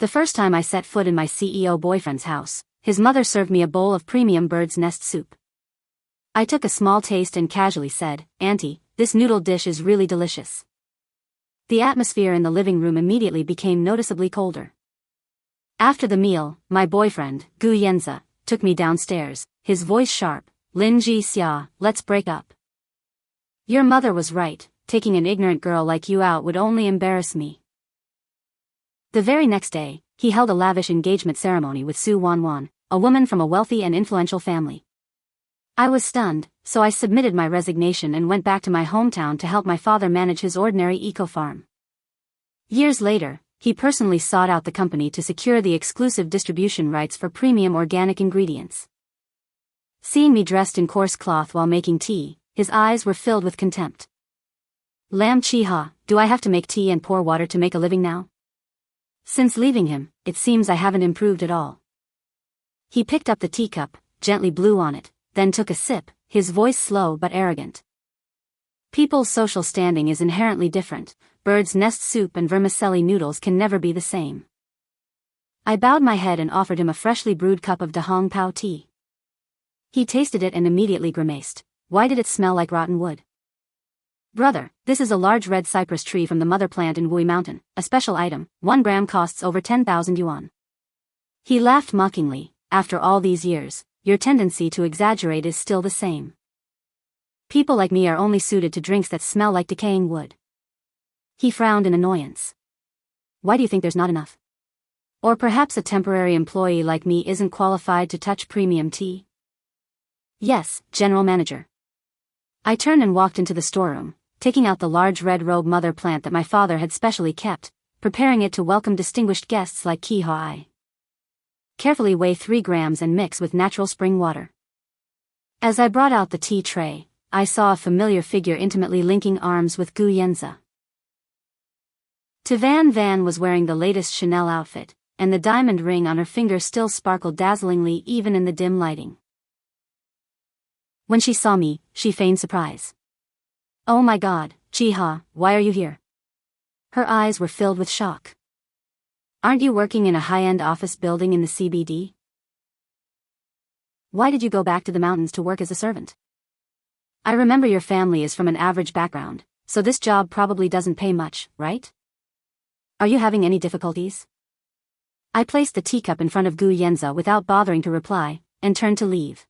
The first time I set foot in my CEO boyfriend's house, his mother served me a bowl of premium bird's nest soup. I took a small taste and casually said, "Auntie, this noodle dish is really delicious." The atmosphere in the living room immediately became noticeably colder. After the meal, my boyfriend, Gu Yenza, took me downstairs, his voice sharp. "Lin Ji Xia, let's break up. Your mother was right, taking an ignorant girl like you out would only embarrass me." The very next day, he held a lavish engagement ceremony with Su Wanwan, a woman from a wealthy and influential family. I was stunned, so I submitted my resignation and went back to my hometown to help my father manage his ordinary eco-farm. Years later, he personally sought out the company to secure the exclusive distribution rights for premium organic ingredients. Seeing me dressed in coarse cloth while making tea, his eyes were filled with contempt. "Lam Chi Ha, do I have to make tea and pour water to make a living now? Since leaving him, it seems I haven't improved at all." He picked up the teacup, gently blew on it, then took a sip, his voice slow but arrogant. "People's social standing is inherently different. Bird's nest soup and vermicelli noodles can never be the same." I bowed my head and offered him a freshly brewed cup of Dahong Pao tea. He tasted it and immediately grimaced. "Why did it smell like rotten wood?" "Brother, this is a large red cypress tree from the mother plant in Wui Mountain, a special item. 1 gram costs over 10,000 yuan. He laughed mockingly. "After all these years, your tendency to exaggerate is still the same. People like me are only suited to drinks that smell like decaying wood." He frowned in annoyance. "Why do you think there's not enough? Or perhaps a temporary employee like me isn't qualified to touch premium tea?" "Yes, General Manager." I turned and walked into the storeroom, taking out the large red robe mother plant that my father had specially kept, preparing it to welcome distinguished guests like Ki Hai. "Carefully weigh 3 grams and mix with natural spring water." As I brought out the tea tray, I saw a familiar figure intimately linking arms with Gu Yenza. Van was wearing the latest Chanel outfit, and the diamond ring on her finger still sparkled dazzlingly even in the dim lighting. When she saw me, she feigned surprise. "Oh my God, Chi Ha, why are you here?" Her eyes were filled with shock. "Aren't you working in a high-end office building in the CBD? Why did you go back to the mountains to work as a servant? I remember your family is from an average background, so this job probably doesn't pay much, right? Are you having any difficulties?" I placed the teacup in front of Gu Yenza without bothering to reply, and turned to leave.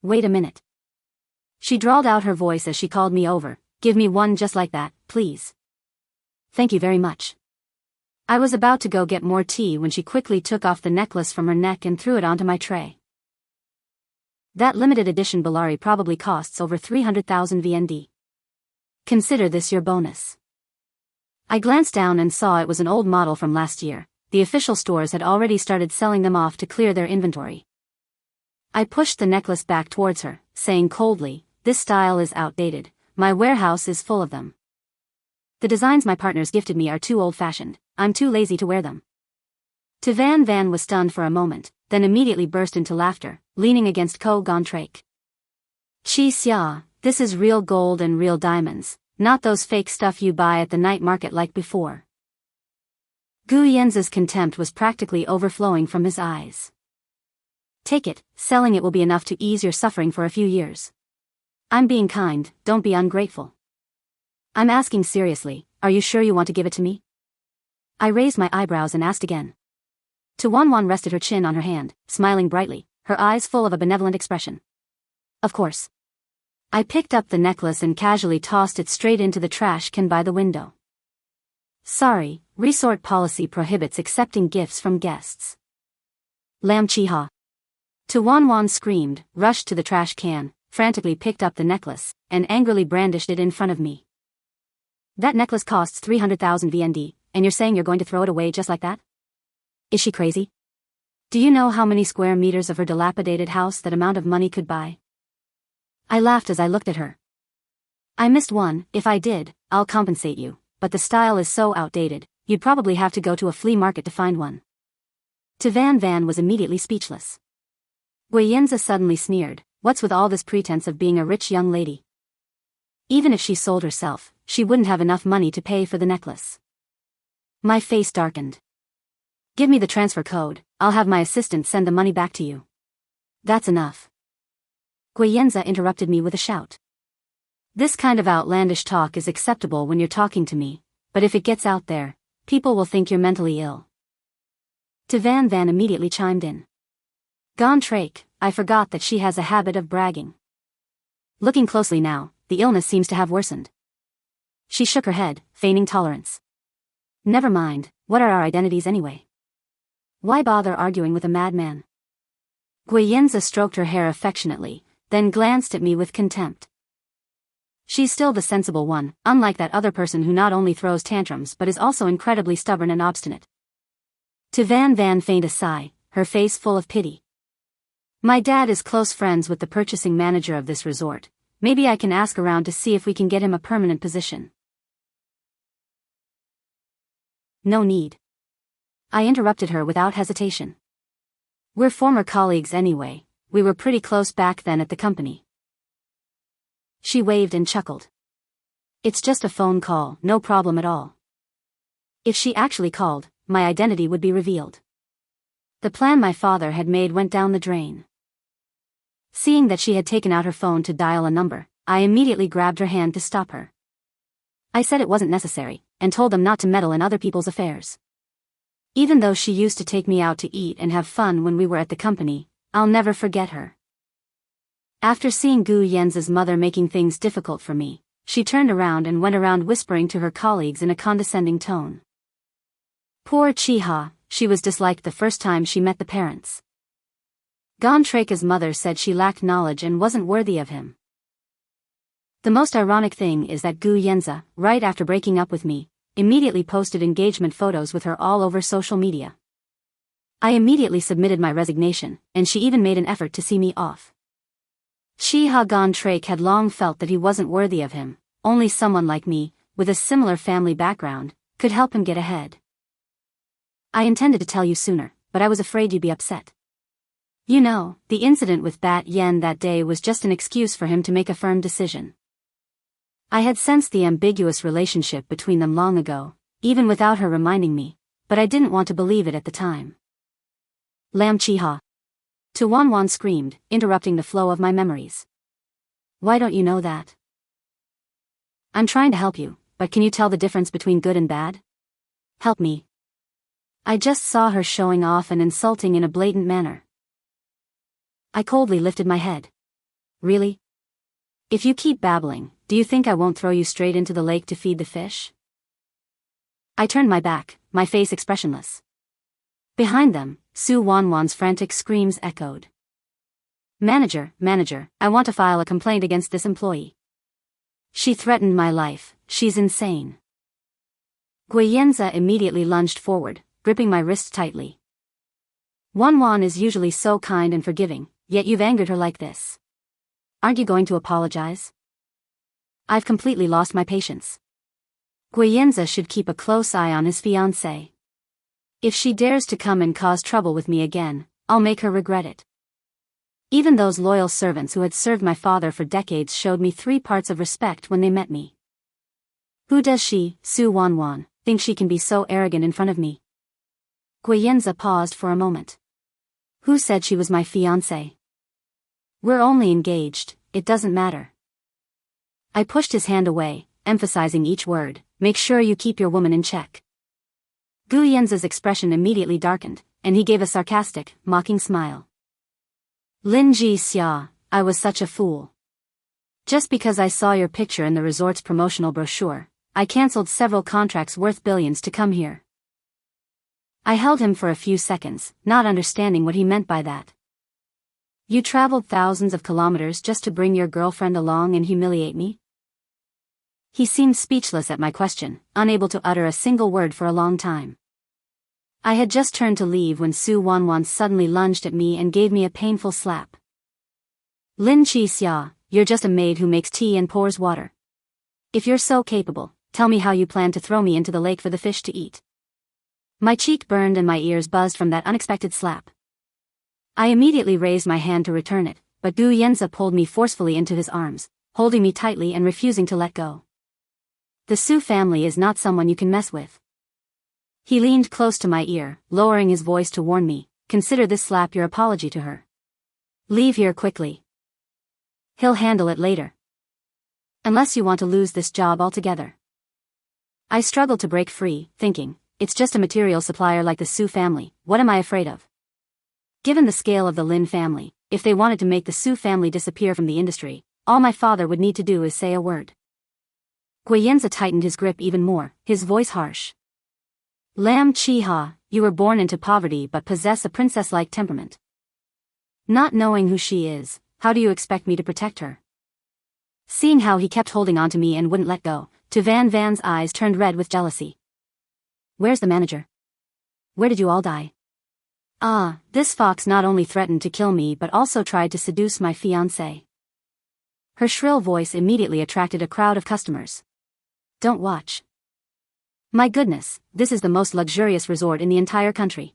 "Wait a minute." She drawled out her voice as she called me over. "Give me one just like that, please." "Thank you very much." I was about to go get more tea when she quickly took off the necklace from her neck and threw it onto my tray. "That limited edition Bellari probably costs over 300,000 VND. Consider this your bonus." I glanced down and saw it was an old model from last year. The official stores had already started selling them off to clear their inventory. I pushed the necklace back towards her, saying coldly, "This style is outdated. My warehouse is full of them. The designs my partners gifted me are too old-fashioned. I'm too lazy to wear them." Van was stunned for a moment, then immediately burst into laughter, leaning against Ko Gontrake. "Chi Xia, this is real gold and real diamonds, not those fake stuff you buy at the night market like before." Gu Yenza's contempt was practically overflowing from his eyes. "Take it, selling it will be enough to ease your suffering for a few years. I'm being kind, don't be ungrateful." "I'm asking seriously, are you sure you want to give it to me?" I raised my eyebrows and asked again. Tuanwan rested her chin on her hand, smiling brightly, her eyes full of a benevolent expression. "Of course." I picked up the necklace and casually tossed it straight into the trash can by the window. "Sorry, resort policy prohibits accepting gifts from guests." "Lam Chi Ha." Tuanwan screamed, rushed to the trash can, frantically picked up the necklace, and angrily brandished it in front of me. "That necklace costs 300,000 VND, and you're saying you're going to throw it away just like that? Is she crazy? Do you know how many square meters of her dilapidated house that amount of money could buy?" I laughed as I looked at her. "I missed one. If I did, I'll compensate you, but the style is so outdated, you'd probably have to go to a flea market to find one." Van was immediately speechless. Gu Yenza suddenly sneered, "What's with all this pretense of being a rich young lady? Even if she sold herself, she wouldn't have enough money to pay for the necklace." My face darkened. Give me the transfer code, I'll have my assistant send the money back to you. That's enough. Guyenza interrupted me with a shout. This kind of outlandish talk is acceptable when you're talking to me, but if it gets out there, people will think you're mentally ill. NMTThuanPhat immediately chimed in. Gone trake, I forgot that she has a habit of bragging. Looking closely now, the illness seems to have worsened. She shook her head, feigning tolerance. Never mind, what are our identities anyway? Why bother arguing with a madman? Guyenza stroked her hair affectionately, then glanced at me with contempt. She's still the sensible one, unlike that other person who not only throws tantrums but is also incredibly stubborn and obstinate. NMTThuanPhat feigned a sigh, her face full of pity. My dad is close friends with the purchasing manager of this resort. Maybe I can ask around to see if we can get him a permanent position. No need. I interrupted her without hesitation. We're former colleagues anyway, we were pretty close back then at the company. She waved and chuckled. It's just a phone call, no problem at all. If she actually called, my identity would be revealed. The plan my father had made went down the drain. Seeing that she had taken out her phone to dial a number, I immediately grabbed her hand to stop her. I said it wasn't necessary, and told them not to meddle in other people's affairs. Even though she used to take me out to eat and have fun when we were at the company, I'll never forget her. After seeing Guyenza's mother making things difficult for me, she turned around and went around whispering to her colleagues in a condescending tone. Poor Chiha, she was disliked the first time she met the parents. Gontreka's mother said she lacked knowledge and wasn't worthy of him. The most ironic thing is that Guyenza, right after breaking up with me, immediately posted engagement photos with her all over social media. I immediately submitted my resignation, and she even made an effort to see me off. Chiha Gontrek had long felt that he wasn't worthy of him, only someone like me, with a similar family background, could help him get ahead. I intended to tell you sooner, but I was afraid you'd be upset. You know, the incident with Bat Yen that day was just an excuse for him to make a firm decision. I had sensed the ambiguous relationship between them long ago, even without her reminding me, but I didn't want to believe it at the time. Lam Chiha. NMTThuanPhat screamed, interrupting the flow of my memories. Why don't you know that? I'm trying to help you, but can you tell the difference between good and bad? Help me. I just saw her showing off and insulting in a blatant manner. I coldly lifted my head. Really? If you keep babbling, do you think I won't throw you straight into the lake to feed the fish? I turned my back, my face expressionless. Behind them, NMTThuanPhat's frantic screams echoed. Manager, I want to file a complaint against this employee. She threatened my life, she's insane. Guyenza immediately lunged forward, gripping my wrist tightly. NMTThuanPhat is usually so kind and forgiving, yet you've angered her like this. Aren't you going to apologize? I've completely lost my patience. Guyenza should keep a close eye on his fiancée. If she dares to come and cause trouble with me again, I'll make her regret it. Even those loyal servants who had served my father for decades showed me 3 parts of respect when they met me. Who does she, NMTThuanPhat, think she can be so arrogant in front of me? Guyenza paused for a moment. Who said she was my fiancée? We're only engaged, it doesn't matter. I pushed his hand away, emphasizing each word, make sure you keep your woman in check. Guyenza's expression immediately darkened, and he gave a sarcastic, mocking smile. Lin Ji Xia, I was such a fool. Just because I saw your picture in the resort's promotional brochure, I cancelled several contracts worth billions to come here. I held him for a few seconds, not understanding what he meant by that. You traveled thousands of kilometers just to bring your girlfriend along and humiliate me? He seemed speechless at my question, unable to utter a single word for a long time. I had just turned to leave when NMTThuanPhat suddenly lunged at me and gave me a painful slap. Lin Chi Xia, you're just a maid who makes tea and pours water. If you're so capable, tell me how you plan to throw me into the lake for the fish to eat. My cheek burned and my ears buzzed from that unexpected slap. I immediately raised my hand to return it, but Guyenza pulled me forcefully into his arms, holding me tightly and refusing to let go. The Su family is not someone you can mess with. He leaned close to my ear, lowering his voice to warn me, consider this slap your apology to her. Leave here quickly. He'll handle it later. Unless you want to lose this job altogether. I struggled to break free, thinking, it's just a material supplier like the Su family, what am I afraid of? Given the scale of the Lin family, if they wanted to make the Su family disappear from the industry, all my father would need to do is say a word. Guiyenza tightened his grip even more, his voice harsh. Lam Chi-ha, you were born into poverty but possess a princess-like temperament. Not knowing who she is, how do you expect me to protect her? Seeing how he kept holding on to me and wouldn't let go, Van's eyes turned red with jealousy. Where's the manager? Where did you all die? Ah, this fox not only threatened to kill me but also tried to seduce my fiancé. Her shrill voice immediately attracted a crowd of customers. Don't watch. My goodness, this is the most luxurious resort in the entire country.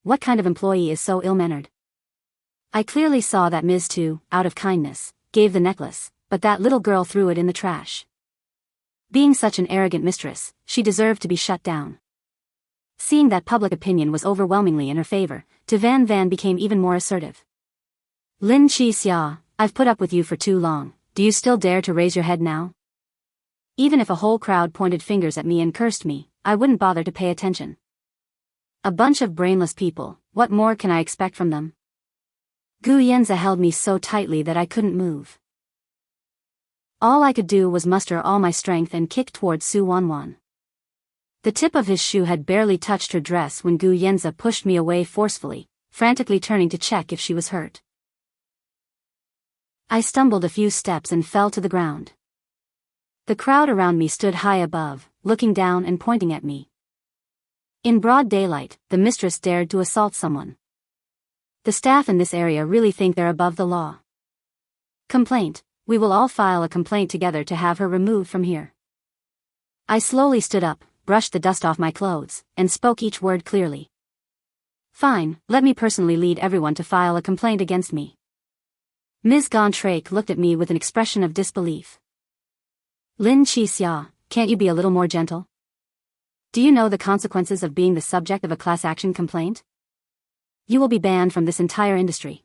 What kind of employee is so ill-mannered? I clearly saw that Ms. Tu, out of kindness, gave the necklace, but that little girl threw it in the trash. Being such an arrogant mistress, she deserved to be shut down. Seeing that public opinion was overwhelmingly in her favor, Van became even more assertive. Lin Chi-xia, I've put up with you for too long, do you still dare to raise your head now? Even if a whole crowd pointed fingers at me and cursed me, I wouldn't bother to pay attention. A bunch of brainless people, what more can I expect from them? Guiyenza held me so tightly that I couldn't move. All I could do was muster all my strength and kick towards Su Wanwan. The tip of his shoe had barely touched her dress when Guiyenza pushed me away forcefully, frantically turning to check if she was hurt. I stumbled a few steps and fell to the ground. The crowd around me stood high above, looking down and pointing at me. In broad daylight, the mistress dared to assault someone. The staff in this area really think they're above the law. Complaint. We will all file a complaint together to have her removed from here. I slowly stood up, brushed the dust off my clothes, and spoke each word clearly. Fine, let me personally lead everyone to file a complaint against me. Ms. Gontrake looked at me with an expression of disbelief. Lin Chi-xia, can't you be a little more gentle? Do you know the consequences of being the subject of a class action complaint? You will be banned from this entire industry.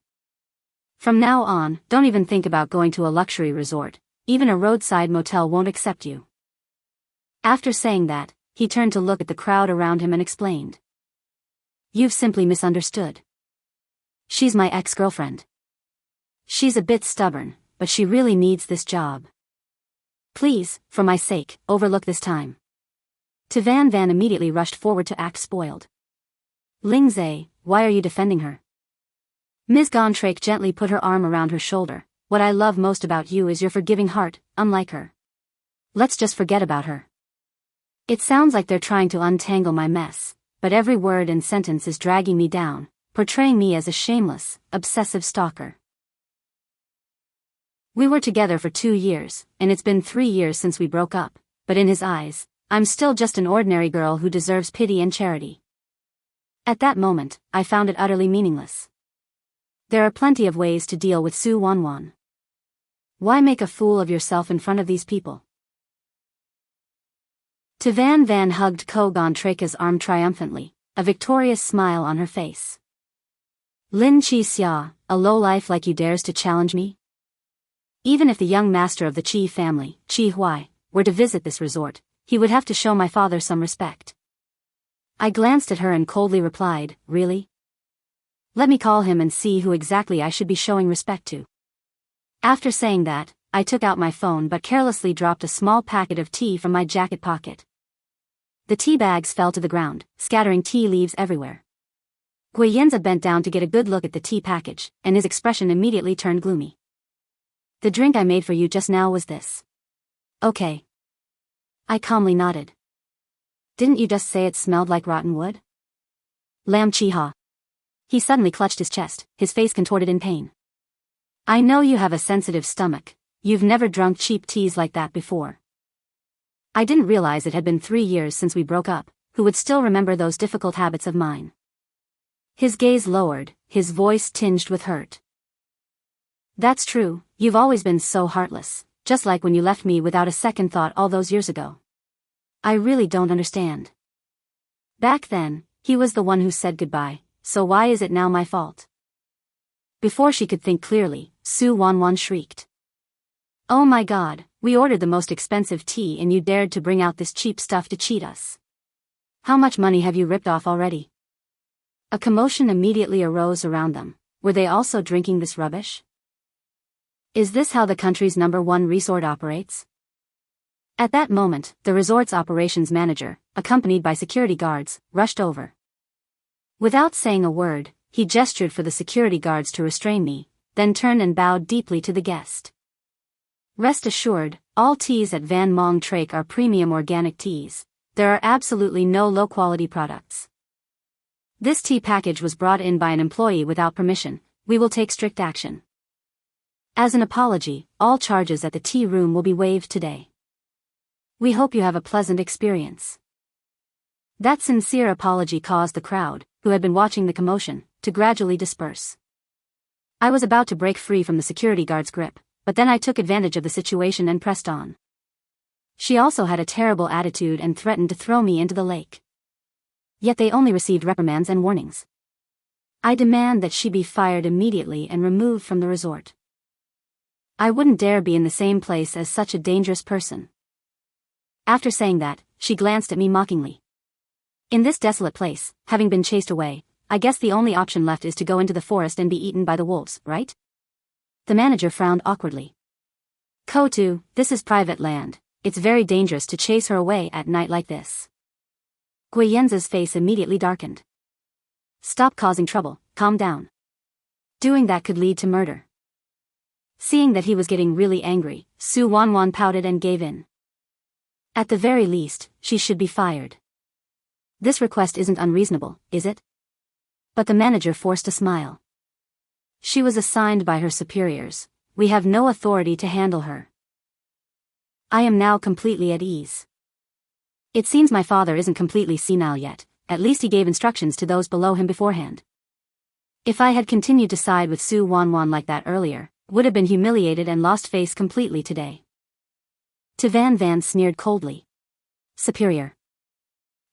From now on, don't even think about going to a luxury resort, even a roadside motel won't accept you. After saying that, he turned to look at the crowd around him and explained. You've simply misunderstood. She's my ex-girlfriend. She's a bit stubborn, but she really needs this job. Please, for my sake, overlook this time. Van immediately rushed forward to act spoiled. Lingzhe, why are you defending her? Ms. Gontrake gently put her arm around her shoulder. What I love most about you is your forgiving heart, unlike her. Let's just forget about her. It sounds like they're trying to untangle my mess, but every word and sentence is dragging me down, portraying me as a shameless, obsessive stalker. We were together for 2 years, and it's been 3 years since we broke up, but in his eyes, I'm still just an ordinary girl who deserves pity and charity. At that moment, I found it utterly meaningless. There are plenty of ways to deal with Su Wanwan. Why make a fool of yourself in front of these people? Van hugged Ko Gontrake's arm triumphantly, a victorious smile on her face. Lin Chi-xia, a lowlife like you dares to challenge me? Even if the young master of the Chi family, Chi Huai, were to visit this resort, he would have to show my father some respect. I glanced at her and coldly replied, really? Let me call him and see who exactly I should be showing respect to. After saying that, I took out my phone but carelessly dropped a small packet of tea from my jacket pocket. The tea bags fell to the ground, scattering tea leaves everywhere. Guiyenza bent down to get a good look at the tea package, and his expression immediately turned gloomy. The drink I made for you just now was this. Okay. I calmly nodded. Didn't you just say it smelled like rotten wood? Lam Chi-ha. He suddenly clutched his chest, his face contorted in pain. I know you have a sensitive stomach, you've never drunk cheap teas like that before. I didn't realize it had been 3 years since we broke up, who would still remember those difficult habits of mine. His gaze lowered, his voice tinged with hurt. That's true, you've always been so heartless, just like when you left me without a second thought all those years ago. I really don't understand. Back then, he was the one who said goodbye, so why is it now my fault? Before she could think clearly, Su Wanwan shrieked. Oh my god, we ordered the most expensive tea and you dared to bring out this cheap stuff to cheat us. How much money have you ripped off already? A commotion immediately arose around them. Were they also drinking this rubbish? Is this how the country's #1 resort operates? At that moment, the resort's operations manager, accompanied by security guards, rushed over. Without saying a word, he gestured for the security guards to restrain me, then turned and bowed deeply to the guest. Rest assured, all teas at Van Mong Trake are premium organic teas. There are absolutely no low-quality products. This tea package was brought in by an employee without permission. We will take strict action. As an apology, all charges at the tea room will be waived today. We hope you have a pleasant experience. That sincere apology caused the crowd, who had been watching the commotion, to gradually disperse. I was about to break free from the security guard's grip, but then I took advantage of the situation and pressed on. She also had a terrible attitude and threatened to throw me into the lake. Yet they only received reprimands and warnings. I demand that she be fired immediately and removed from the resort. I wouldn't dare be in the same place as such a dangerous person. After saying that, she glanced at me mockingly. In this desolate place, having been chased away, I guess the only option left is to go into the forest and be eaten by the wolves, right? The manager frowned awkwardly. Kotu, this is private land. It's very dangerous to chase her away at night like this. Guiyenza's face immediately darkened. Stop causing trouble, calm down. Doing that could lead to murder. Seeing that he was getting really angry, Su Wanwan pouted and gave in. At the very least, she should be fired. This request isn't unreasonable, is it? But the manager forced a smile. She was assigned by her superiors. We have no authority to handle her. I am now completely at ease. It seems my father isn't completely senile yet. At least he gave instructions to those below him beforehand. If I had continued to side with Su Wanwan like that earlier, would have been humiliated and lost face completely today. Van Van sneered coldly. Superior.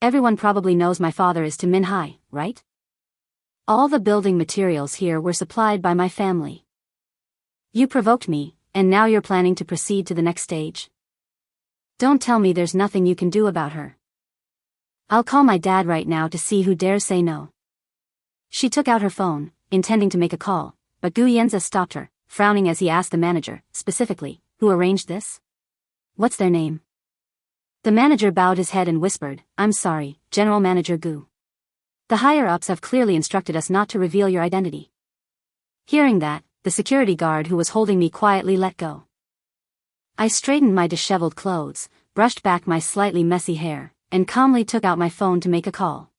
Everyone probably knows my father is Min Hai, right? All the building materials here were supplied by my family. You provoked me, and now you're planning to proceed to the next stage? Don't tell me there's nothing you can do about her. I'll call my dad right now to see who dares say no. She took out her phone, intending to make a call, but Guyenza stopped her, frowning as he asked the manager, specifically, who arranged this? What's their name? The manager bowed his head and whispered, I'm sorry, General Manager Gu. The higher-ups have clearly instructed us not to reveal your identity. Hearing that, the security guard who was holding me quietly let go. I straightened my disheveled clothes, brushed back my slightly messy hair, and calmly took out my phone to make a call.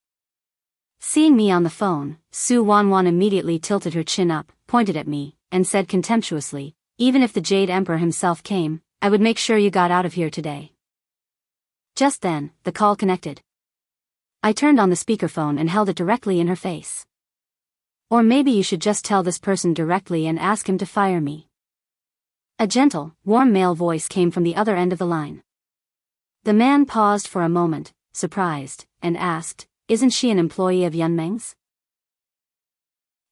Seeing me on the phone, Su Wanwan immediately tilted her chin up, pointed at me, and said contemptuously, even if the Jade Emperor himself came, I would make sure you got out of here today. Just then, the call connected. I turned on the speakerphone and held it directly in her face. Or maybe you should just tell this person directly and ask him to fire me. A gentle, warm male voice came from the other end of the line. The man paused for a moment, surprised, and asked, Isn't she an employee of Yunmeng's?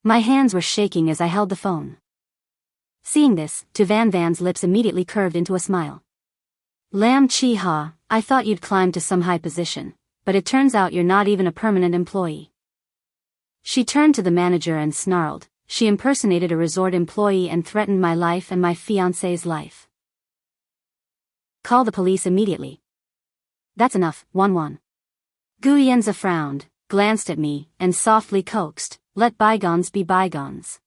My hands were shaking as I held the phone. Seeing this, Van Van's lips immediately curved into a smile. Lam Chi Ha, I thought you'd climbed to some high position, but it turns out you're not even a permanent employee. She turned to the manager and snarled. She impersonated a resort employee and threatened my life and my fiancé's life. Call the police immediately. That's enough, Wanwan. Guyenza frowned, glanced at me, and softly coaxed, let bygones be bygones.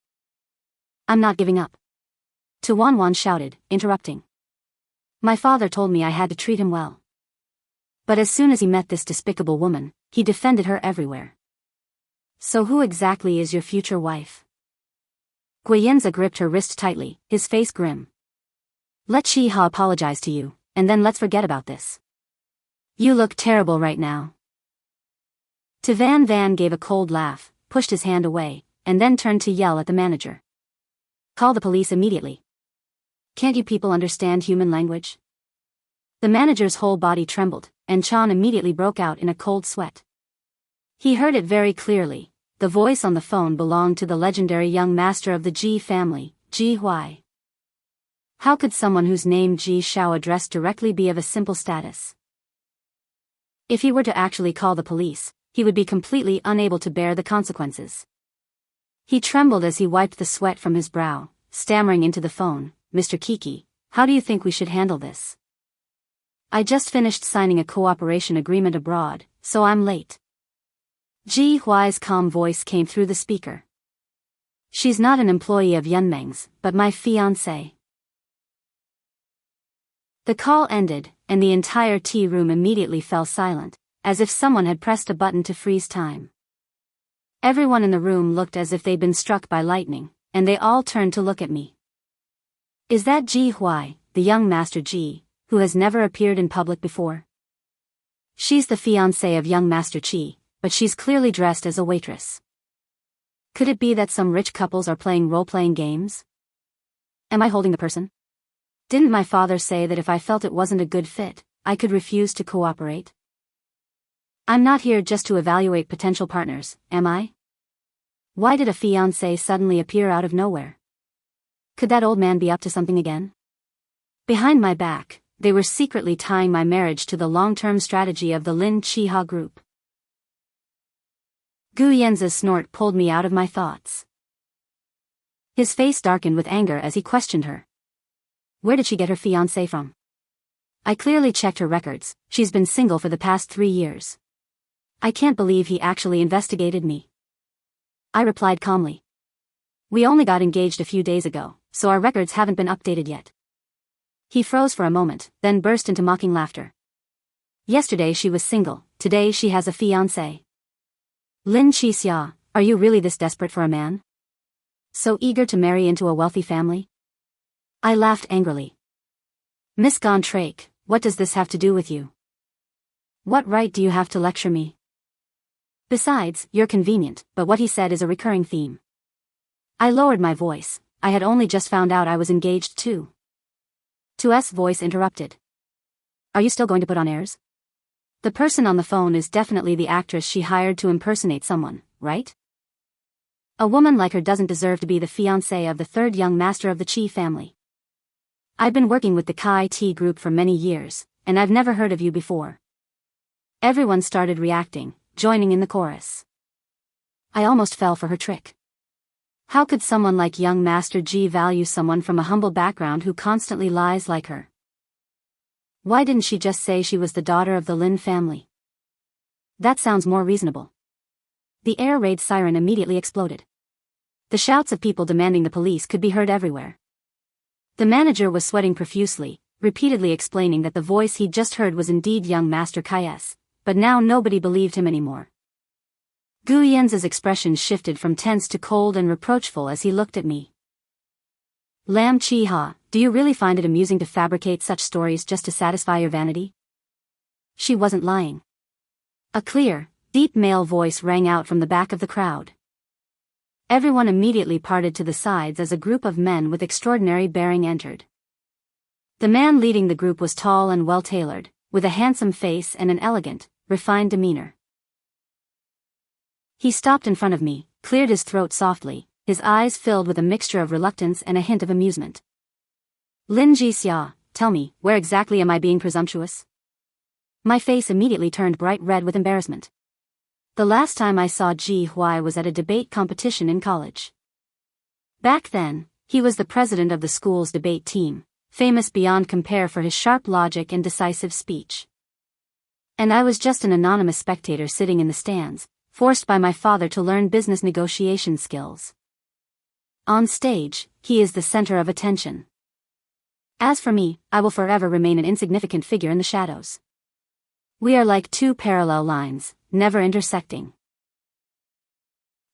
I'm not giving up. Wanwan shouted, interrupting. My father told me I had to treat him well. But as soon as he met this despicable woman, he defended her everywhere. So who exactly is your future wife? Guyenza gripped her wrist tightly, his face grim. Let Chi-Ha apologize to you, and then let's forget about this. You look terrible right now. Van Van gave a cold laugh, pushed his hand away, and then turned to yell at the manager. Call the police immediately. Can't you people understand human language? The manager's whole body trembled, and Chan immediately broke out in a cold sweat. He heard it very clearly. The voice on the phone belonged to the legendary young master of the Ji family, Ji Huai. How could someone whose name Ji Xiao addressed directly be of a simple status? If he were to actually call the police, he would be completely unable to bear the consequences. He trembled as he wiped the sweat from his brow, stammering into the phone, "Mr. Kiki, how do you think we should handle this? I just finished signing a cooperation agreement abroad, so I'm late." Ji Huai's calm voice came through the speaker. "She's not an employee of Yunmeng's, but my fiancé." The call ended, and the entire tea room immediately fell silent, as if someone had pressed a button to freeze time. Everyone in the room looked as if they'd been struck by lightning, and they all turned to look at me. Is that Ji Huai, the young Master Ji, who has never appeared in public before? She's the fiancée of young Master Qi, but she's clearly dressed as a waitress. Could it be that some rich couples are playing role-playing games? Am I holding the person? Didn't my father say that if I felt it wasn't a good fit, I could refuse to cooperate? I'm not here just to evaluate potential partners, am I? Why did a fiancé suddenly appear out of nowhere? Could that old man be up to something again? Behind my back, they were secretly tying my marriage to the long-term strategy of the Lin Chiha group. Gu Yanzi's snort pulled me out of my thoughts. His face darkened with anger as he questioned her. Where did she get her fiancé from? I clearly checked her records. She's been single for the past 3 years. I can't believe he actually investigated me. I replied calmly. We only got engaged a few days ago, so our records haven't been updated yet. He froze for a moment, then burst into mocking laughter. Yesterday she was single, today she has a fiancé. Lin Qixia, are you really this desperate for a man? So eager to marry into a wealthy family? I laughed angrily. Miss Gontrake, what does this have to do with you? What right do you have to lecture me? Besides, you're convenient, but what he said is a recurring theme. I lowered my voice. I had only just found out I was engaged too. Tu's voice interrupted. Are you still going to put on airs? The person on the phone is definitely the actress she hired to impersonate someone, right? A woman like her doesn't deserve to be the fiancée of the third young master of the Qi family. I've been working with the Kai Tea group for many years, and I've never heard of you before. Everyone started reacting, joining in the chorus. I almost fell for her trick. How could someone like young Master Ji value someone from a humble background who constantly lies like her? Why didn't she just say she was the daughter of the Lin family? That sounds more reasonable. The air raid siren immediately exploded. The shouts of people demanding the police could be heard everywhere. The manager was sweating profusely, repeatedly explaining that the voice he'd just heard was indeed young Master Kai's, but now nobody believed him anymore. Gu Yanzi's expression shifted from tense to cold and reproachful as he looked at me. Lam Chiha, do you really find it amusing to fabricate such stories just to satisfy your vanity? She wasn't lying. A clear, deep male voice rang out from the back of the crowd. Everyone immediately parted to the sides as a group of men with extraordinary bearing entered. The man leading the group was tall and well-tailored, with a handsome face and an elegant, refined demeanor. He stopped in front of me, cleared his throat softly, his eyes filled with a mixture of reluctance and a hint of amusement. Lin Jixia, tell me, where exactly am I being presumptuous? My face immediately turned bright red with embarrassment. The last time I saw Ji Huai was at a debate competition in college. Back then, he was the president of the school's debate team, famous beyond compare for his sharp logic and decisive speech. And I was just an anonymous spectator sitting in the stands, forced by my father to learn business negotiation skills. On stage, he is the center of attention. As for me, I will forever remain an insignificant figure in the shadows. We are like two parallel lines, never intersecting.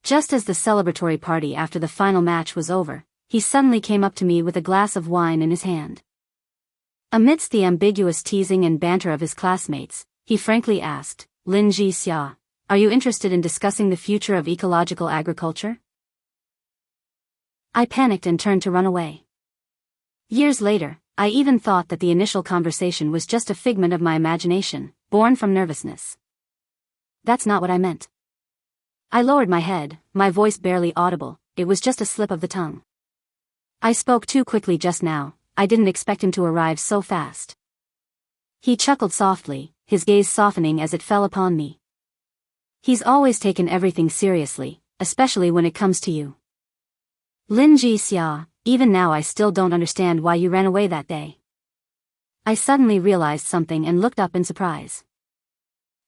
Just as the celebratory party after the final match was over, he suddenly came up to me with a glass of wine in his hand. Amidst the ambiguous teasing and banter of his classmates, he frankly asked, Lin Jixia, are you interested in discussing the future of ecological agriculture? I panicked and turned to run away. Years later, I even thought that the initial conversation was just a figment of my imagination, born from nervousness. That's not what I meant. I lowered my head, my voice barely audible. It was just a slip of the tongue. I spoke too quickly just now. I didn't expect him to arrive so fast. He chuckled softly, his gaze softening as it fell upon me. He's always taken everything seriously, especially when it comes to you. Lin Ji-xia, even now I still don't understand why you ran away that day. I suddenly realized something and looked up in surprise.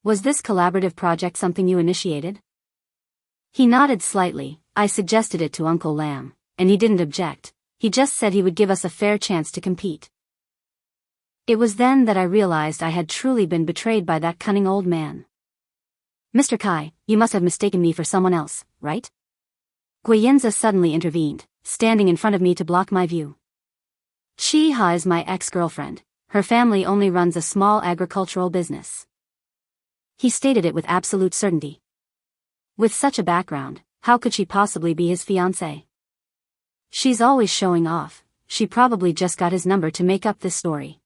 Was this collaborative project something you initiated? He nodded slightly. I suggested it to Uncle Lam, and he didn't object. He just said he would give us a fair chance to compete. It was then that I realized I had truly been betrayed by that cunning old man. Mr. Kai, you must have mistaken me for someone else, right? Guiyenza suddenly intervened, standing in front of me to block my view. Chi-ha is my ex-girlfriend. Her family only runs a small agricultural business. He stated it with absolute certainty. With such a background, how could she possibly be his fiancée? She's always showing off. She probably just got his number to make up this story.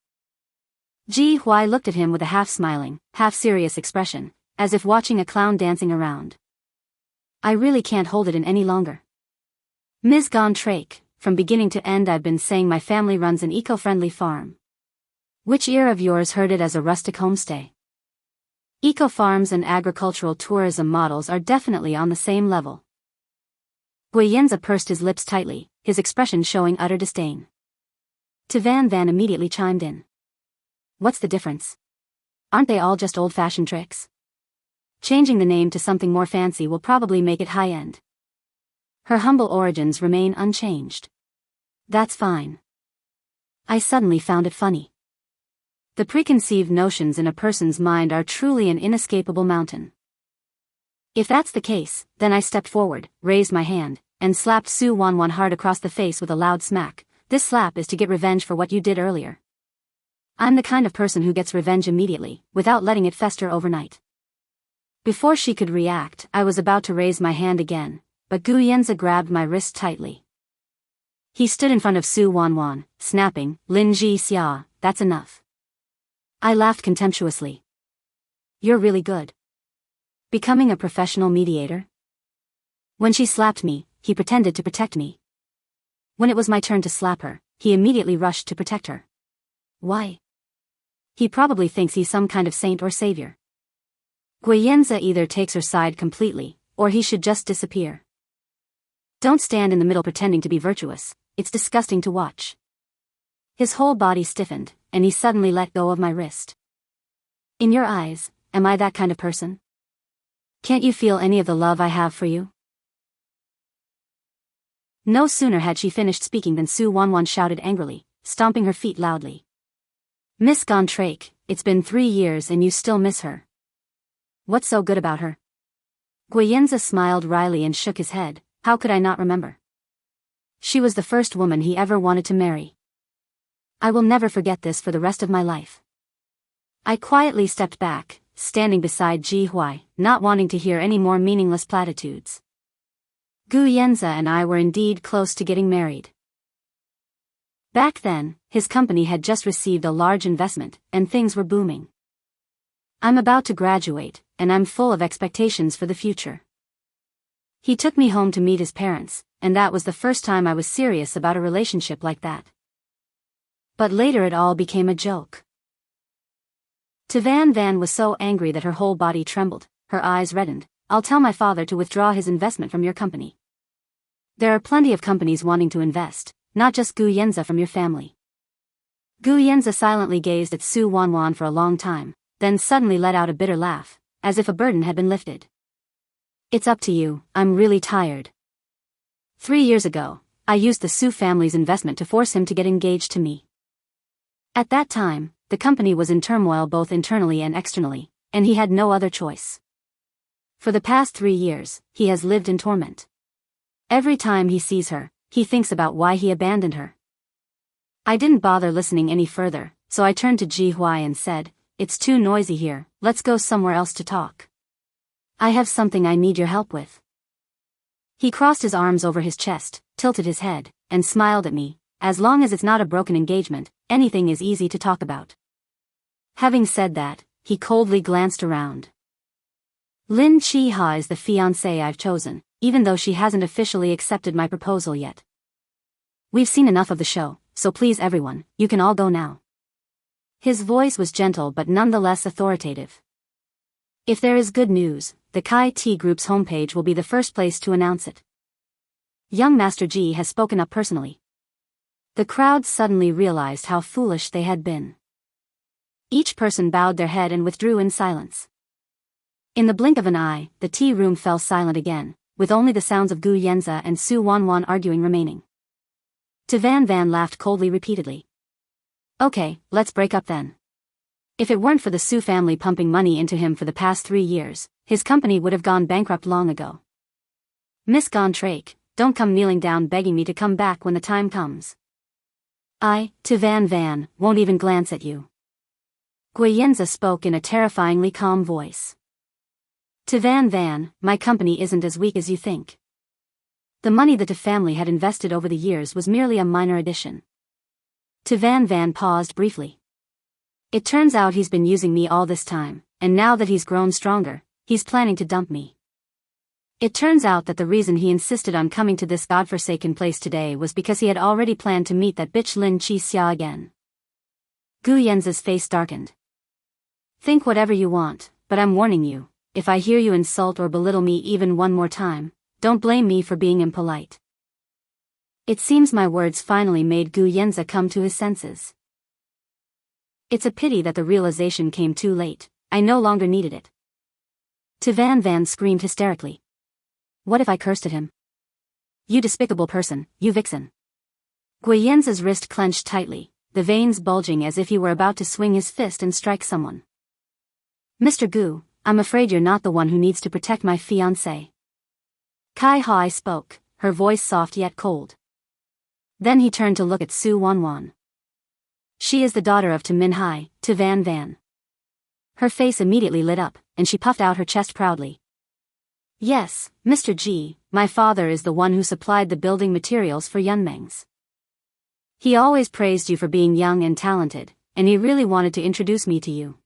Ji Huai looked at him with a half-smiling, half-serious expression, as if watching a clown dancing around. I really can't hold it in any longer. Ms. Gontrake, from beginning to end I've been saying my family runs an eco-friendly farm. Which ear of yours heard it as a rustic homestay? Eco-farms and agricultural tourism models are definitely on the same level. Guiyenza pursed his lips tightly, his expression showing utter disdain. NMTThuanPhat immediately chimed in. What's the difference? Aren't they all just old-fashioned tricks? Changing the name to something more fancy will probably make it high-end. Her humble origins remain unchanged. That's fine. I suddenly found it funny. The preconceived notions in a person's mind are truly an inescapable mountain. If that's the case, then I stepped forward, raised my hand, and slapped Su Wanwan hard across the face with a loud smack. This slap is to get revenge for what you did earlier. I'm the kind of person who gets revenge immediately, without letting it fester overnight. Before she could react, I was about to raise my hand again, but Guiyenza grabbed my wrist tightly. He stood in front of Su Wanwan, snapping, Lin Ji-xia, that's enough. I laughed contemptuously. You're really good. Becoming a professional mediator? When she slapped me, he pretended to protect me. When it was my turn to slap her, he immediately rushed to protect her. Why? He probably thinks he's some kind of saint or savior. Guiyenza either takes her side completely, or he should just disappear. Don't stand in the middle pretending to be virtuous, it's disgusting to watch. His whole body stiffened, and he suddenly let go of my wrist. In your eyes, am I that kind of person? Can't you feel any of the love I have for you? No sooner had she finished speaking than Su Wanwan shouted angrily, stomping her feet loudly. Miss Gontrake, it's been 3 years and you still miss her. What's so good about her? Guiyenza smiled wryly and shook his head. How could I not remember? She was the first woman he ever wanted to marry. I will never forget this for the rest of my life. I quietly stepped back, standing beside Ji Huai, not wanting to hear any more meaningless platitudes. Guiyenza and I were indeed close to getting married. Back then, his company had just received a large investment, and things were booming. I'm about to graduate, and I'm full of expectations for the future. He took me home to meet his parents, and that was the first time I was serious about a relationship like that. But later it all became a joke. NMTThuanPhat was so angry that her whole body trembled, her eyes reddened. I'll tell my father to withdraw his investment from your company. There are plenty of companies wanting to invest, not just Guiyenza from your family. Guiyenza silently gazed at Su Wanwan for a long time, then suddenly let out a bitter laugh, as if a burden had been lifted. It's up to you, I'm really tired. 3 years ago, I used the Su family's investment to force him to get engaged to me. At that time, the company was in turmoil both internally and externally, and he had no other choice. For the past 3 years, he has lived in torment. Every time he sees her, he thinks about why he abandoned her. I didn't bother listening any further, so I turned to Ji Huai and said, it's too noisy here, let's go somewhere else to talk. I have something I need your help with. He crossed his arms over his chest, tilted his head, and smiled at me. As long as it's not a broken engagement, anything is easy to talk about. Having said that, he coldly glanced around. Lin Chi-ha is the fiancée I've chosen, even though she hasn't officially accepted my proposal yet. We've seen enough of the show, so please everyone, you can all go now. His voice was gentle but nonetheless authoritative. If there is good news, the Kai T Group's homepage will be the first place to announce it. Young Master Ji has spoken up personally. The crowd suddenly realized how foolish they had been. Each person bowed their head and withdrew in silence. In the blink of an eye, the tea room fell silent again, with only the sounds of Gu Yenza and Su Wanwan arguing remaining. Van Van laughed coldly repeatedly. Okay, let's break up then. If it weren't for the Su family pumping money into him for the past 3 years, his company would have gone bankrupt long ago. Miss Gontrake, don't come kneeling down begging me to come back when the time comes. Van Van, won't even glance at you. Guyenza spoke in a terrifyingly calm voice. Van Van, my company isn't as weak as you think. The money that the family had invested over the years was merely a minor addition. Van Van paused briefly. It turns out he's been using me all this time, and now that he's grown stronger, he's planning to dump me. It turns out that the reason he insisted on coming to this godforsaken place today was because he had already planned to meet that bitch Lin Chi-xia again. Gu Yenza's face darkened. Think whatever you want, but I'm warning you, if I hear you insult or belittle me even one more time, don't blame me for being impolite. It seems my words finally made Gu Yenza come to his senses. It's a pity that the realization came too late. I no longer needed it. Van Van screamed hysterically. What if I cursed at him? You despicable person, you vixen. Guyenza's wrist clenched tightly, the veins bulging as if he were about to swing his fist and strike someone. Mr. Gu, I'm afraid you're not the one who needs to protect my fiancé. Kai Hai spoke, her voice soft yet cold. Then he turned to look at Su Wanwan. She is the daughter of Min Hai, Van Van. Her face immediately lit up, and she puffed out her chest proudly. Yes, Mr. Ji, my father is the one who supplied the building materials for Yunmeng's. He always praised you for being young and talented, and he really wanted to introduce me to you.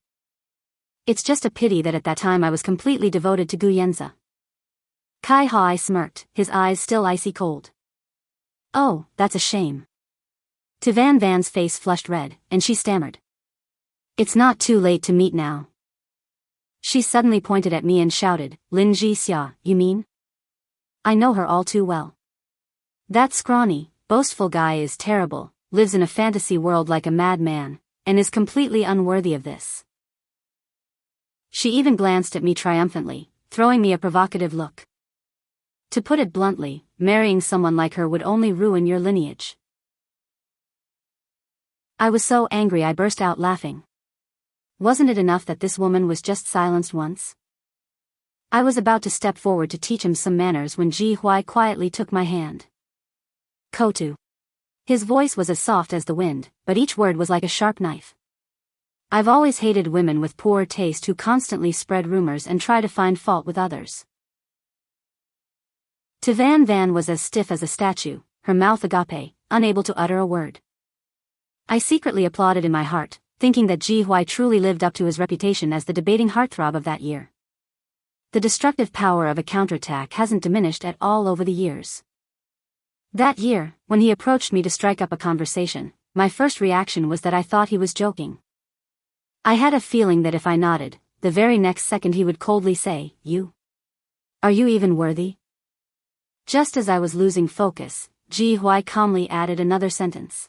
It's just a pity that at that time I was completely devoted to Gu Yenza. Kai Hai smirked, his eyes still icy cold. Oh, that's a shame. Van Van's face flushed red, and she stammered. It's not too late to meet now. She suddenly pointed at me and shouted, Lin Ji-xia, you mean? I know her all too well. That scrawny, boastful guy is terrible, lives in a fantasy world like a madman, and is completely unworthy of this. She even glanced at me triumphantly, throwing me a provocative look. To put it bluntly, marrying someone like her would only ruin your lineage. I was so angry I burst out laughing. Wasn't it enough that this woman was just silenced once? I was about to step forward to teach him some manners when Ji Huai quietly took my hand. Kotu. His voice was as soft as the wind, but each word was like a sharp knife. I've always hated women with poor taste who constantly spread rumors and try to find fault with others. Van Van was as stiff as a statue, her mouth agape, unable to utter a word. I secretly applauded in my heart, thinking that Ji Huai truly lived up to his reputation as the debating heartthrob of that year. The destructive power of a counterattack hasn't diminished at all over the years. That year, when he approached me to strike up a conversation, my first reaction was that I thought he was joking. I had a feeling that if I nodded, the very next second he would coldly say, You? Are you even worthy? Just as I was losing focus, Ji Huai calmly added another sentence.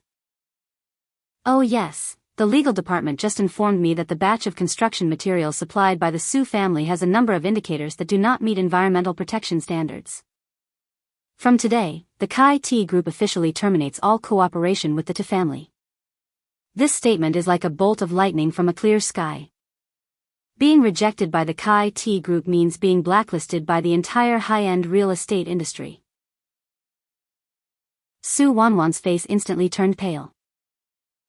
Oh yes, the legal department just informed me that the batch of construction materials supplied by the Su family has a number of indicators that do not meet environmental protection standards. From today, the Kai T Group officially terminates all cooperation with the Tu family. This statement is like a bolt of lightning from a clear sky. Being rejected by the Kai T Group means being blacklisted by the entire high-end real estate industry. Su Wanwan's face instantly turned pale.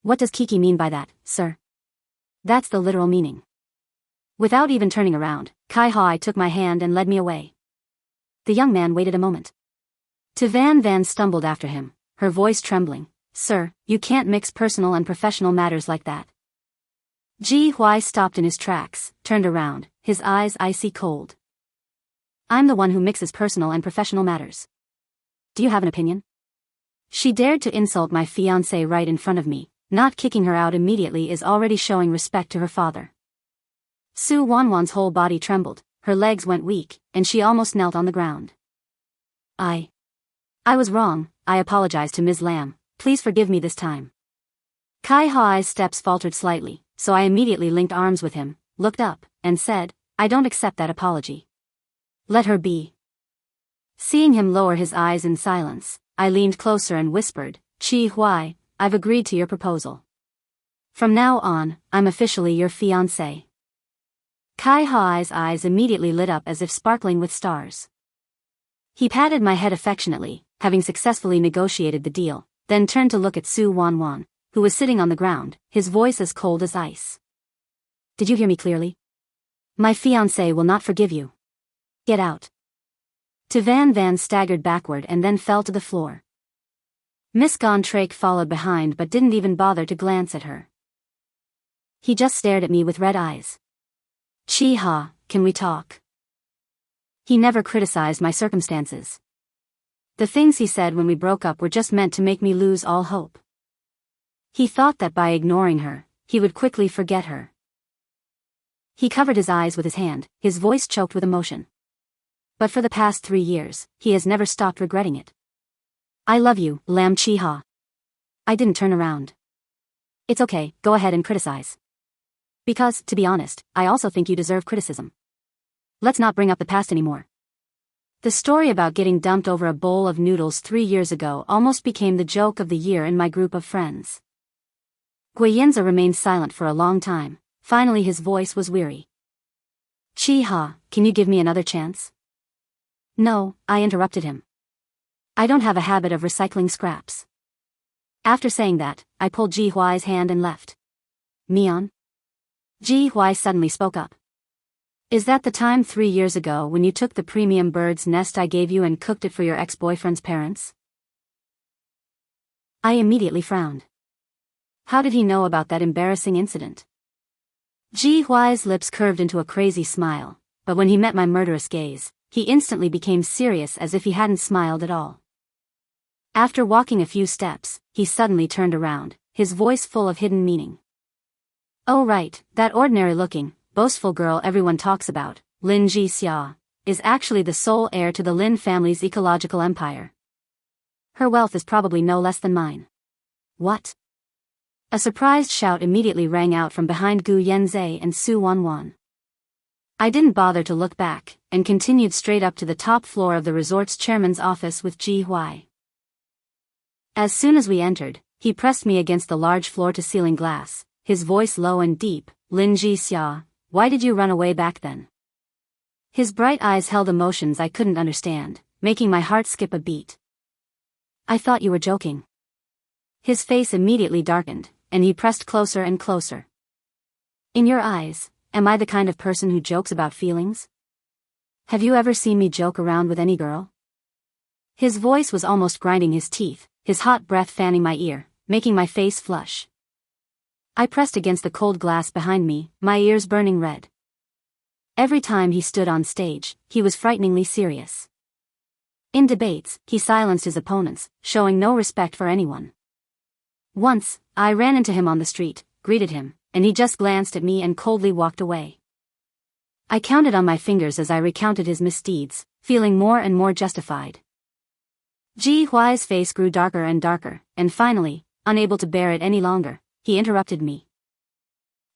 What does Kiki mean by that, sir? That's the literal meaning. Without even turning around, Kai Hai took my hand and led me away. The young man waited a moment. Van Van stumbled after him, her voice trembling. Sir, you can't mix personal and professional matters like that. Ji Huai stopped in his tracks, turned around, his eyes icy cold. I'm the one who mixes personal and professional matters. Do you have an opinion? She dared to insult my fiancé right in front of me. Not kicking her out immediately is already showing respect to her father. Su Wanwan's whole body trembled, her legs went weak, and she almost knelt on the ground. I was wrong, I apologize to Ms. Lam, please forgive me this time. Kai Hai's steps faltered slightly, so I immediately linked arms with him, looked up, and said, I don't accept that apology. Let her be. Seeing him lower his eyes in silence, I leaned closer and whispered, Chi Huai, I've agreed to your proposal. From now on, I'm officially your fiancé. Kai Hai's eyes immediately lit up as if sparkling with stars. He patted my head affectionately, having successfully negotiated the deal, then turned to look at Su Wanwan, who was sitting on the ground, his voice as cold as ice. Did you hear me clearly? My fiancé will not forgive you. Get out. Van staggered backward and then fell to the floor. Miss Gontrake followed behind but didn't even bother to glance at her. He just stared at me with red eyes. Chi Ha, can we talk? He never criticized my circumstances. The things he said when we broke up were just meant to make me lose all hope. He thought that by ignoring her, he would quickly forget her. He covered his eyes with his hand, his voice choked with emotion. But for the past 3 years, he has never stopped regretting it. I love you, Lam Chi Ha. I didn't turn around. It's okay, go ahead and criticize. Because, to be honest, I also think you deserve criticism. Let's not bring up the past anymore. The story about getting dumped over a bowl of noodles 3 years ago almost became the joke of the year in my group of friends. Guiyenza remained silent for a long time. Finally his voice was weary. Chi Ha, can you give me another chance? No, I interrupted him. I don't have a habit of recycling scraps. After saying that, I pulled Ji Huai's hand and left. Mian? Ji Huai suddenly spoke up. Is that the time 3 years ago when you took the premium bird's nest I gave you and cooked it for your ex-boyfriend's parents? I immediately frowned. How did he know about that embarrassing incident? Ji Huai's lips curved into a crazy smile, but when he met my murderous gaze, he instantly became serious as if he hadn't smiled at all. After walking a few steps, he suddenly turned around, his voice full of hidden meaning. Oh right, that ordinary-looking, boastful girl everyone talks about, Lin Ji Xia, is actually the sole heir to the Lin family's ecological empire. Her wealth is probably no less than mine. What? A surprised shout immediately rang out from behind Gu Yanzhe and Su Wanwan. I didn't bother to look back, and continued straight up to the top floor of the resort's chairman's office with Ji Huai. As soon as we entered, he pressed me against the large floor-to-ceiling glass, his voice low and deep, Lin Ji Xia, why did you run away back then? His bright eyes held emotions I couldn't understand, making my heart skip a beat. I thought you were joking. His face immediately darkened, and he pressed closer and closer. In your eyes, am I the kind of person who jokes about feelings? Have you ever seen me joke around with any girl? His voice was almost grinding his teeth, his hot breath fanning my ear, making my face flush. I pressed against the cold glass behind me, my ears burning red. Every time he stood on stage, he was frighteningly serious. In debates, he silenced his opponents, showing no respect for anyone. Once, I ran into him on the street, greeted him, and he just glanced at me and coldly walked away. I counted on my fingers as I recounted his misdeeds, feeling more and more justified. Ji Huai's face grew darker and darker, and finally, unable to bear it any longer, he interrupted me.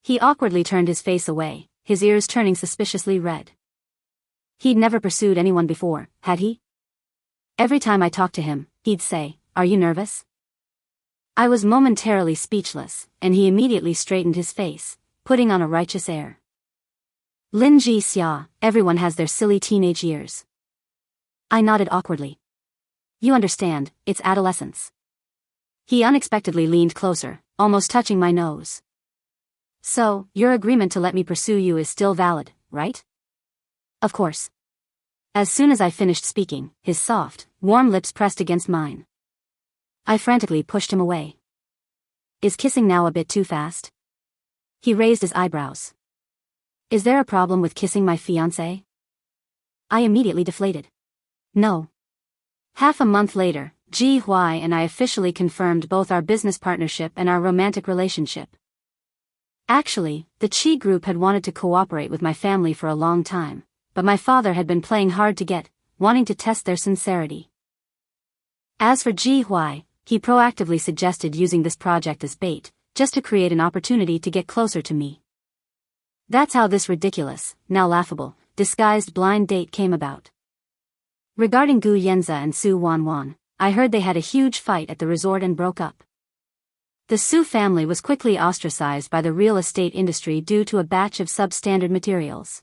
He awkwardly turned his face away, his ears turning suspiciously red. He'd never pursued anyone before, had he? Every time I talked to him, he'd say, "Are you nervous?" I was momentarily speechless, and he immediately straightened his face, putting on a righteous air. Lin Ji Xia, everyone has their silly teenage years. I nodded awkwardly. You understand, it's adolescence. He unexpectedly leaned closer, almost touching my nose. So, your agreement to let me pursue you is still valid, right? Of course. As soon as I finished speaking, his soft, warm lips pressed against mine. I frantically pushed him away. Is kissing now a bit too fast? He raised his eyebrows. Is there a problem with kissing my fiancé? I immediately deflated. No. Half a month later, Ji Hui and I officially confirmed both our business partnership and our romantic relationship. Actually, the Chi group had wanted to cooperate with my family for a long time, but my father had been playing hard to get, wanting to test their sincerity. As for Ji Hui, he proactively suggested using this project as bait, just to create an opportunity to get closer to me. That's how this ridiculous, now laughable, disguised blind date came about. Regarding Gu Yanza and Su Wanwan, I heard they had a huge fight at the resort and broke up. The Su family was quickly ostracized by the real estate industry due to a batch of substandard materials.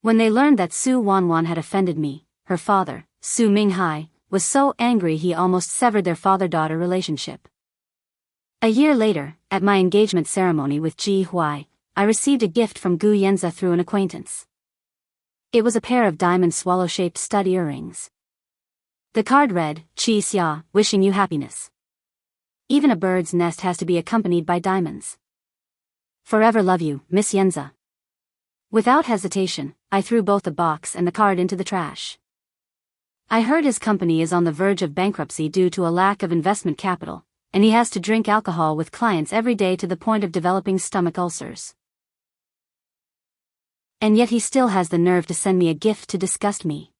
When they learned that Su Wanwan had offended me, her father, Su Minghai, was so angry he almost severed their father-daughter relationship. A year later, at my engagement ceremony with Ji Hui, I received a gift from Gu Yanza through an acquaintance. It was a pair of diamond swallow-shaped stud earrings. The card read, Chi Xia, wishing you happiness. Even a bird's nest has to be accompanied by diamonds. Forever love you, Miss Yanza. Without hesitation, I threw both the box and the card into the trash. I heard his company is on the verge of bankruptcy due to a lack of investment capital, and he has to drink alcohol with clients every day to the point of developing stomach ulcers. And yet he still has the nerve to send me a gift to disgust me.